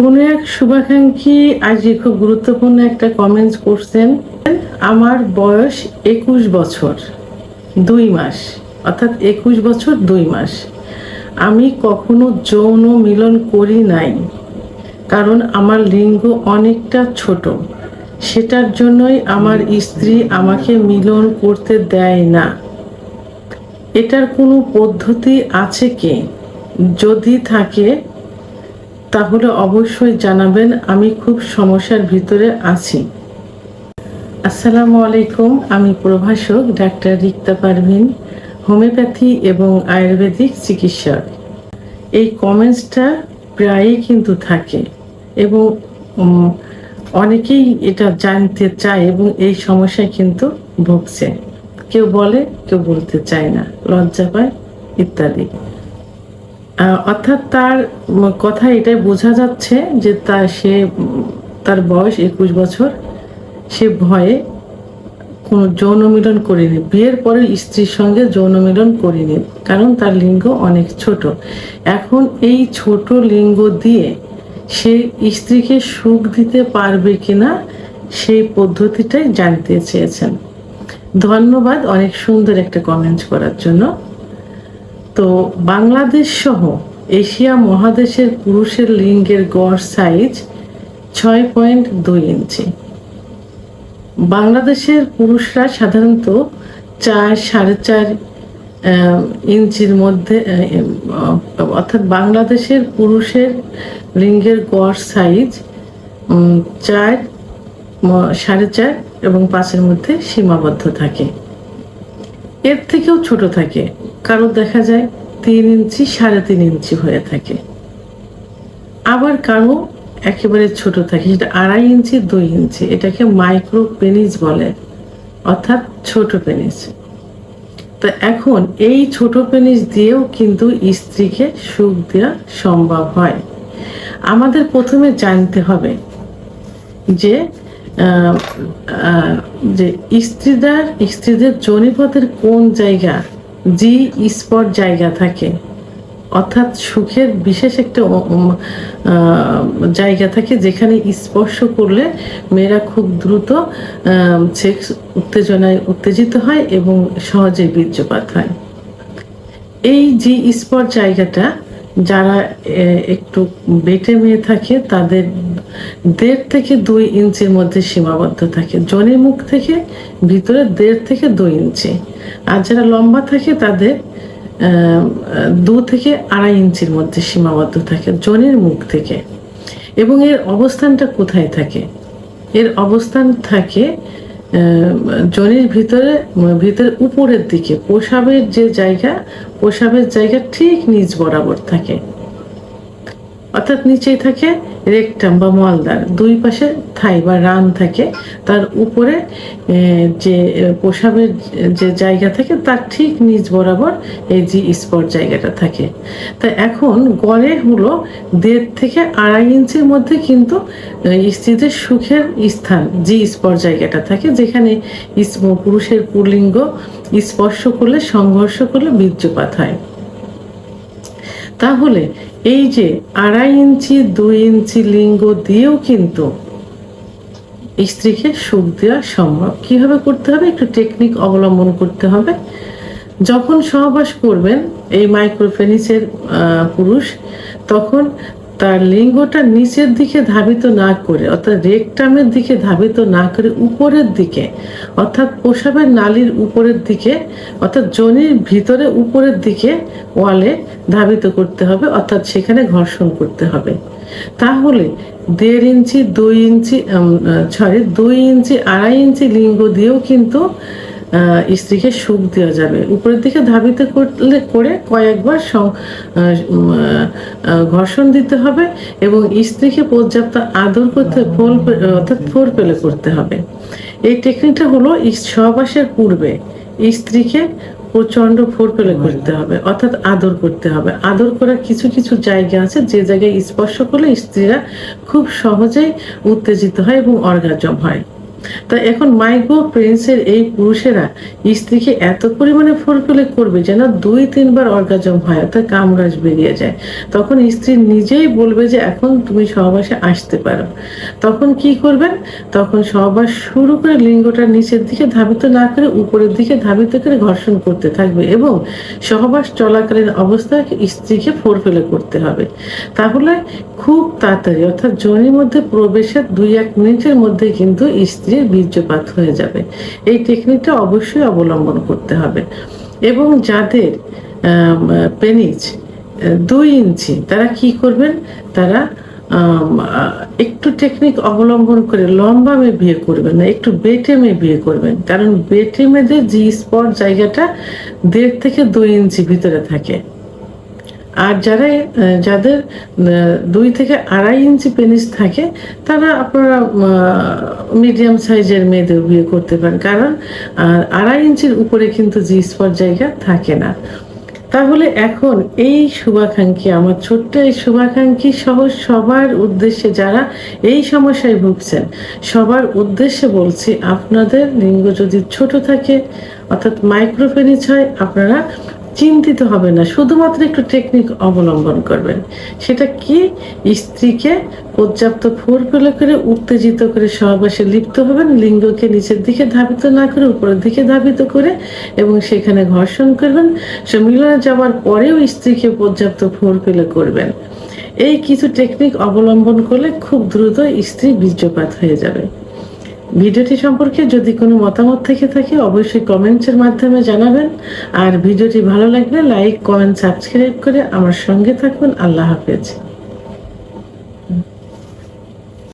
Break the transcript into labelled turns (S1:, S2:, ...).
S1: কোন এক শুভাকাঙ্ক্ষী আজকে খুব গুরুত্বপূর্ণ একটা কমেন্টস করছেন। আমার বয়স 21 বছর 2 মাস, অর্থাৎ 21 বছর 2 মাস। আমি কখনো যৌন মিলন করি নাই, কারণ আমার লিঙ্গ অনেকটা ছোট। সেটার জন্যই আমার স্ত্রী আমাকে মিলন করতে দেয় না। এটার কোনো পদ্ধতি আছে কি? যদি থাকে তাহলে অবশ্যই জানাবেন, আমি খুব সমস্যার ভিতরে আছি। আসসালামু আলাইকুম, আমি প্রভাষক ডাক্তার রিক্তা পারভিন, হোমিওপ্যাথি এবং আয়ুর্বেদিক চিকিৎসক। এই কমেন্টসটা প্রায়ই কিন্তু থাকে এবং অনেকেই এটা জানতে চায় এবং এই সমস্যায় কিন্তু ভুগছে। কেউ বলে, কেউ বলতে চায় না, লজ্জা পায় ইত্যাদি। অর্থাৎ তার কথা এটাই বোঝা যাচ্ছে যে তার বয়স 21 বছর। সে ভয়ে কোনো যৌন মিলন করেনি, বিয়ের পরে স্ত্রীর সঙ্গে যৌন মিলন করেনি, কারণ তার লিঙ্গ অনেক ছোট। এখন এই ছোট লিঙ্গ দিয়ে সে স্ত্রীকে সুখ দিতে পারবে কিনা সেই পদ্ধতিটাই জানতে চেয়েছেন। ধন্যবাদ অনেক সুন্দর একটা কমেন্ট করার জন্য। তো বাংলাদেশ সহ এশিয়া মহাদেশের পুরুষের লিঙ্গের গড় সাইজ 6.2 ইঞ্চি। বাংলাদেশের পুরুষরা সাধারণত 4-4.5 ইঞ্চির মধ্যে, অর্থাৎ বাংলাদেশের পুরুষের লিঙ্গের গড় সাইজ 4, 4.5 এবং 5-এর মধ্যে সীমাবদ্ধ থাকে। এর থেকেও ছোট থাকে, কারো দেখা যায় 3 ইঞ্চি, 3.5 ইঞ্চি হয়ে থাকে। আবার কারো একেবারে ছোট থাকে, যেটা 2.5 ইঞ্চি, 2 ইঞ্চি। এটাকে মাইক্রো পেনিস বলে, অর্থাৎ ছোট পেনিস। তো এখন এই ছোট পেনিস দিয়েও কিন্তু স্ত্রীকে সুখ দেওয়া সম্ভব হয়। আমাদের প্রথমে জানতে হবে যে স্ত্রীদের যোনিপথের কোন জায়গা জি স্পট জায়গা থাকে, অর্থাৎ সুখের বিশেষ একটা জায়গা থাকে যেখানে স্পর্শ করলে মেয়েরা খুব দ্রুত সেক্স উত্তেজনায় উত্তেজিত হয় এবং সহজে বীর্যপাত হয়। এই জি স্পট জায়গাটা যারা একটু বেটে মেয়ে থাকে তাদের 1.5 থেকে 2 ইঞ্চির মধ্যে সীমাবদ্ধ থাকে। যোনির মুখ থেকে ভিতরে 1.5 থেকে 2 ইঞ্চি। আর যারা লম্বা থাকে তাদের 2 থেকে 2.5 ইঞ্চির মধ্যে সীমাবদ্ধ থাকে যোনির মুখ থেকে। এবং এর অবস্থানটা কোথায় থাকে? এর অবস্থান থাকে যোনির ভিতরে উপরের দিকে। প্রসাবের জায়গা ঠিক নিচ বরাবর থাকে, অর্থাৎ নিচেই থাকে রেকটাম বা মলদ্বার, 2 পাশে থাই বা রান থাকে। তার উপরে যে প্রসাবের যে জায়গা থাকে তার ঠিক নিচ বরাবর এই জি স্পট জায়গাটা থাকে। তাই এখন গড়ে হলো 1.5 থেকে 2.5 ইঞ্চির মধ্যে কিন্তু স্ত্রীদের সুখের স্থান জি স্পট জায়গাটা থাকে, যেখানে পুরুষের পুল্লিঙ্গ স্পর্শ করলে, সংঘর্ষ করলে বীর্যপাত হয়। তাহলে এই যে 2.5 ইঞ্চি, 2 ইঞ্চি লিঙ্গ দিয়েও কিন্তু স্ত্রীকে সুখ দেওয়া সম্ভব। কিভাবে করতে হবে? একটু টেকনিক অবলম্বন করতে হবে। যখন সহবাস করবেন এই মাইক্রোপেনিসের পুরুষ, তখন তার লিঙ্গটা নিচের দিকে ধাবিত না করে, অর্থাৎ রেকটামের দিকে ধাবিত না করে উপরের দিকে, অর্থাৎ প্রসাবের নালীর উপরের দিকে, অর্থাৎ যোনির ভিতরে উপরের দিকে ওয়ালে ধাবিত করতে হবে, অর্থাৎ সেখানে ঘর্ষণ করতে হবে। তাহলে 1.5 ইঞ্চি, 2 ইঞ্চি, 2 ইঞ্চি, 2.5 ইঞ্চি লিঙ্গ দিয়েও কিন্তু স্ত্রীকে সুখ দেওয়া যাবে। উপরের দিকে ধাবিত করে কয়েকবার ঘর্ষণ দিতে হবে এবং স্ত্রীকে পর্যাপ্ত আদর করতে, অর্থাৎ ফোর পেলে করতে হবে। এই টেকনিকটা হলো সহবাসের পূর্বে স্ত্রীকে প্রচন্ড ফোর পেলে করতে হবে, অর্থাৎ আদর করতে হবে। আদর করার কিছু কিছু জায়গা আছে যে জায়গায় স্পর্শ করলে স্ত্রীরা খুব সহজেই উত্তেজিত হয় এবং অর্গাজম হয়। তা এখন মাইক্রো প্রিন্সের এই পুরুষেরা স্ত্রীকে এত পরিমাণে ফোরফিলে করবে যেন 2-3 বার অর্গাজম হয়, অর্থাৎ কামরাজ বেরিয়ে যায়। তখন স্ত্রী নিজেই বলবে যে এখন তুমি সহবাসে আসতে পারো। তখন কি করবেন? তখন সহবাস শুরু করে লিঙ্গটা নিচের দিকে ধাবিত না করে উপরের দিকে ধাবিত করে ঘর্ষণ করতে থাকবে এবং সহবাস চলাকালীন অবস্থায় স্ত্রীকে ফোরফিলে করতে হবে। তাহলে খুব তাড়াতাড়ি অর্থাৎ যোনির মধ্যে প্রবেশের 2-1 মিনিটের মধ্যে কিন্তু স্ত্রীর বীর্যপাত হয়ে যাবে। এই টেকনিকটা অবশ্যই অবলম্বন করতে হবে। এবং যাদের পেনিস 2 ইঞ্চি তারা কি করবেন? তারা একটু টেকনিক অবলম্বন করে লম্বা মেয়ে বিয়ে করবেন না, একটু বেটে মেয়ে বিয়ে করবেন। কারণ বেটে মেয়েদের জি স্পট জায়গাটা 1.5 থেকে 2 ইঞ্চি ভিতরে থাকে। আর যাদের 2 থেকে 2.5 ইঞ্চি পেনিস থাকে তারা আপনারা মিডিয়াম সাইজের মেয়েদের বিয়ে করতে পারেন, কারণ 2.5 ইঞ্চির উপরে কিন্তু জি স্পট জায়গা থাকে না। তাহলে এখন এই শুভাকাঙ্ক্ষী, আমার ছোট্ট এই শুভাকাঙ্ক্ষী সহ সবার উদ্দেশ্যে, যারা এই সমস্যায় ভুগছেন সবার উদ্দেশ্যে বলছি, আপনাদের লিঙ্গ যদি ছোট থাকে অর্থাৎ মাইক্রোপেনিস হয়, আপনারা চিন্তিত হবে না, শুধুমাত্র একটু টেকনিক অবলম্বন করবেন। সেটা কি? স্ত্রীকে পর্যাপ্ত ফোরফিলে করে উত্তেজিত করে সহবাসে লিপ্ত হবেন, লিঙ্গকে নিচের দিকে ধাবিত না করে উপরের দিকে ধাবিত করে, এবং সেখানে ঘর্ষণ করবেন। সে মিলনে যাওয়ার পরেও স্ত্রীকে পর্যাপ্ত ফোরফিলে করবেন। এই কিছু টেকনিক অবলম্বন করলে খুব দ্রুত স্ত্রী বীর্যপাত হয়ে যাবে। ভিডিওটি সম্পর্কে যদি কোনো মতামত থেকে থাকে অবশ্যই কমেন্টসের মাধ্যমে জানাবেন। আর ভিডিওটি ভালো লাগলে লাইক, কমেন্ট, সাবস্ক্রাইব করে আমার সঙ্গে থাকুন। আল্লাহ হাফেজ।